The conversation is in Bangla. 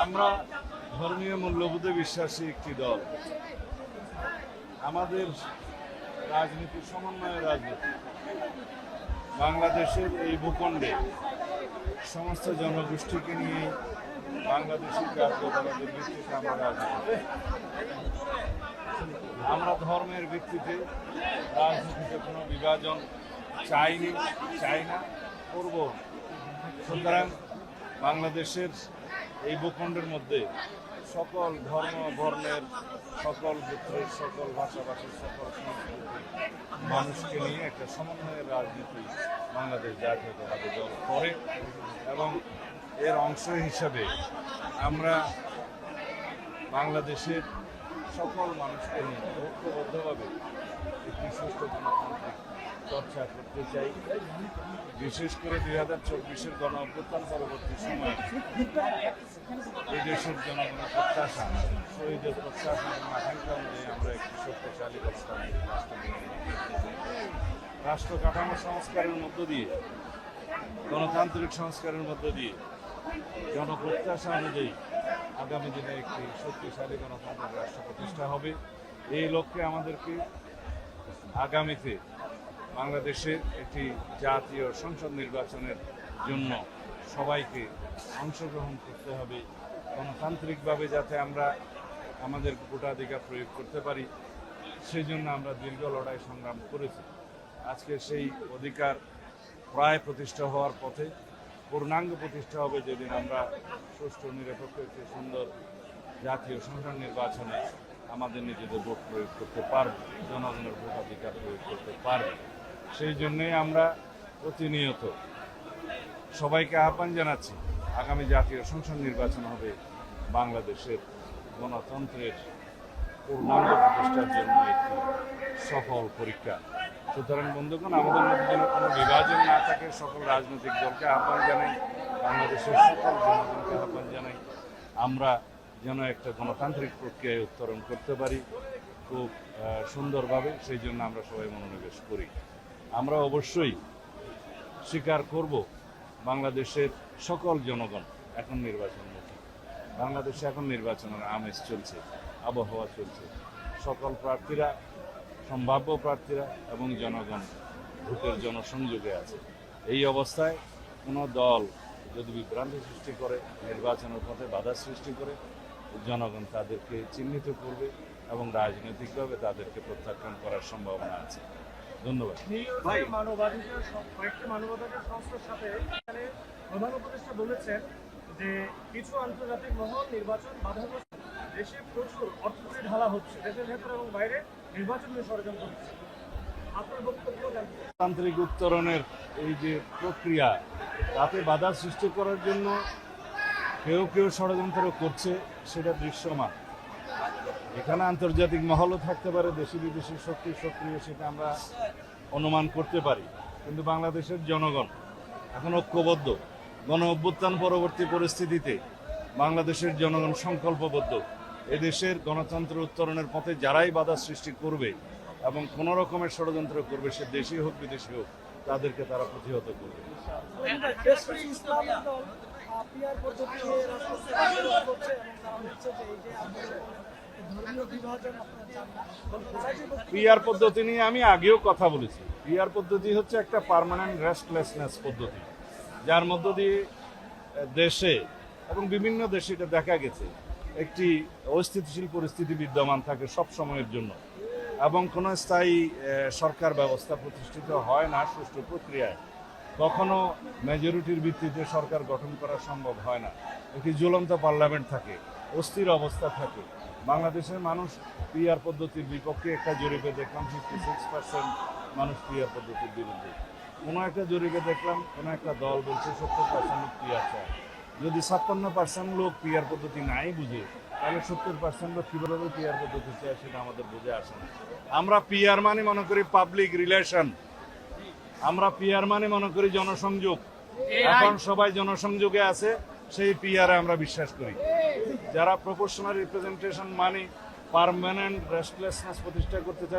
আমরা ধর্মীয় মূল্যবোধে বিশ্বাসী একটি দল। আমাদের রাজনীতি সমন্বয়ের রাজনীতি। বাংলাদেশের এই ভূখণ্ডে সমস্ত জনগোষ্ঠীকে নিয়ে বাংলাদেশের জাতীয়তাবাদের ভিত্তিতে আমরা রাজনীতি। আমরা ধর্মের ভিত্তিতে রাজনীতিতে কোনো বিভাজন চাই না, করব। সুতরাং বাংলাদেশের এই ভূখণ্ডের মধ্যে সকল ধর্ম বর্ণের, সকল গোত্রের, সকল ভাষাভাষীর, সকল সংস্কৃতির মানুষকে নিয়ে একটা সমন্বয়ের রাজনীতি বাংলাদেশ জাতীয়তাবাদী দল করে এবং এর অংশ হিসাবে আমরা বাংলাদেশের সকল মানুষকে নিয়ে ঐক্যবদ্ধভাবে একটি সুষ্ঠু গণতান্ত্রিক চর্চা করতে চাই। বিশেষ করে 2024-এর গণ অভ্যুত্থান পরবর্তী সময়ে এই দেশের জনগণের প্রত্যাশা, শহীদের প্রত্যাশা এবং আকাঙ্ক্ষা অনুযায়ী আমরা একটি শক্তিশালী গণতান্ত্রিক রাষ্ট্র কাঠামো সংস্কারের মধ্য দিয়ে, গণতান্ত্রিক সংস্কারের মধ্য দিয়ে জনপ্রত্যাশা অনুযায়ী আগামী দিনে একটি শক্তিশালী গণতান্ত্রিক রাষ্ট্র প্রতিষ্ঠা হবে। এই লক্ষ্যে আমাদেরকে আগামীতে বাংলাদেশের একটি জাতীয় সংসদ নির্বাচনের জন্য সবাইকে অংশগ্রহণ করতে হবে। গণতান্ত্রিকভাবে যাতে আমরা আমাদের ভোটাধিকার প্রয়োগ করতে পারি, সেই জন্য আমরা দীর্ঘ লড়াই সংগ্রাম করেছি। আজকে সেই অধিকার প্রায় প্রতিষ্ঠা হওয়ার পথে, পূর্ণাঙ্গ প্রতিষ্ঠা হবে যেদিন আমরা সুষ্ঠু নিরপেক্ষ একটি সুন্দর জাতীয় সংসদ নির্বাচনে আমাদের নিজেদের ভোট প্রয়োগ করতে পারব, জনগণের ভোটাধিকার প্রয়োগ করতে পারব। সেই জন্যই আমরা প্রতিনিয়ত সবাইকে আহ্বান জানাচ্ছি, আগামী জাতীয় সংসদ নির্বাচন হবে বাংলাদেশের গণতন্ত্রের পূর্ণাঙ্গ প্রতিষ্ঠার জন্য একটি সফল পরীক্ষা। সুতরাং বন্ধুগণ, আমাদের মধ্যে যেন কোনো বিভাজন না থাকে, সকল রাজনৈতিক দলকে আহ্বান জানাই, বাংলাদেশের সকল জনগণকে আহ্বান জানাই, আমরা যেন একটা গণতান্ত্রিক প্রক্রিয়ায় উত্তরণ করতে পারি খুব সুন্দরভাবে। সেই জন্য আমরা সবাই মনোনিবেশ করি। আমরা অবশ্যই স্বীকার করব, বাংলাদেশের সকল জনগণ এখন নির্বাচনমুখী। বাংলাদেশে এখন নির্বাচনের আমেজ চলছে, আবহাওয়া চলছে। সকল প্রার্থীরা, সম্ভাব্য প্রার্থীরা এবং জনগণ ভোটের জনসংযোগে আছে। এই অবস্থায় কোনো দল যদি বিভ্রান্তি সৃষ্টি করে, নির্বাচনের পথে বাধা সৃষ্টি করে, জনগণ তাদেরকে চিহ্নিত করবে এবং রাজনৈতিকভাবে তাদেরকে প্রত্যাখ্যান করার সম্ভাবনা আছে। ধন্যবাদ। কয়েকটি মানবাধিকার সংস্থার সাথে প্রধান উপদেষ্টা বলেছেন যে কিছু আন্তর্জাতিক মহল নির্বাচন বাধাগ্রস্ত, দেশে প্রচুর অর্থনীতি ঢালা হচ্ছে, দেশের ভেতরে এবং বাইরে নির্বাচন নিয়ে ষড়যন্ত্র হচ্ছে। আপনার বক্তব্য তান্ত্রিক উত্তরণের এই যে প্রক্রিয়া, তাতে বাধা সৃষ্টি করার জন্য কেউ কেউ ষড়যন্ত্র করছে, সেটা দৃশ্যমান। এখানে আন্তর্জাতিক মহলও থাকতে পারে, দেশি বিদেশি শক্তি সক্রিয়, সেটা আমরা অনুমান করতে পারি। কিন্তু বাংলাদেশের জনগণ এখন ঐক্যবদ্ধ। গণ অভ্যুত্থান পরবর্তী পরিস্থিতিতে বাংলাদেশের জনগণ সংকল্পবদ্ধ। এদেশের গণতন্ত্র উত্তরণের পথে যারাই বাধা সৃষ্টি করবে এবং কোনো রকমের ষড়যন্ত্র করবে, সে দেশি হোক বিদেশি হোক, তাদেরকে তারা প্রতিহত করবে। পিআর পদ্ধতি নিয়ে আমি আগেও কথা বলেছি। পিআর পদ্ধতি হচ্ছে একটা পার্মানেন্ট রেস্টলেসনেস পদ্ধতি, যার মধ্য দিয়ে দেশে এবং বিভিন্ন দেশে এটা দেখা গেছে একটি অস্থিতিশীল পরিস্থিতি বিদ্যমান থাকে সব সময়ের জন্য এবং কোনো স্থায়ী সরকার ব্যবস্থা প্রতিষ্ঠিত হয় না সুষ্ঠু প্রক্রিয়ায়। কখনো মেজরিটির ভিত্তিতে সরকার গঠন করা সম্ভব হয় না। একটি ঝুলন্ত পার্লামেন্ট থাকে, অস্থির অবস্থা থাকে। বাংলাদেশের মানুষ পিআর পদ্ধতির বিপক্ষে একটা জরিপে দেখলাম 56% মানুষ পিআর পদ্ধতির বিরুদ্ধে। কোনো একটা জরিপে দেখলাম কোনো একটা দল বলছে 70% লোক পিআর চায়। যদি 56% লোক পিআর পদ্ধতি নাই বুঝে, তাহলে 70% লোক কীভাবে পিআর পদ্ধতি চায় সেটা আমাদের বুঝে আসে না। আমরা পিআর মানে মনে করি পাবলিক রিলেশন, আমরা পিআর মানে মনে করি জনসংযোগ। এখন সবাই জনসংযোগে আছে, সেই পিআরে আমরা বিশ্বাস করি। যারা প্রপোর্শনাল রিপ্রেজেন্টেশন মানে পার্মানেন্ট রেস্টলেসনেস প্রতিষ্ঠা করতে চায়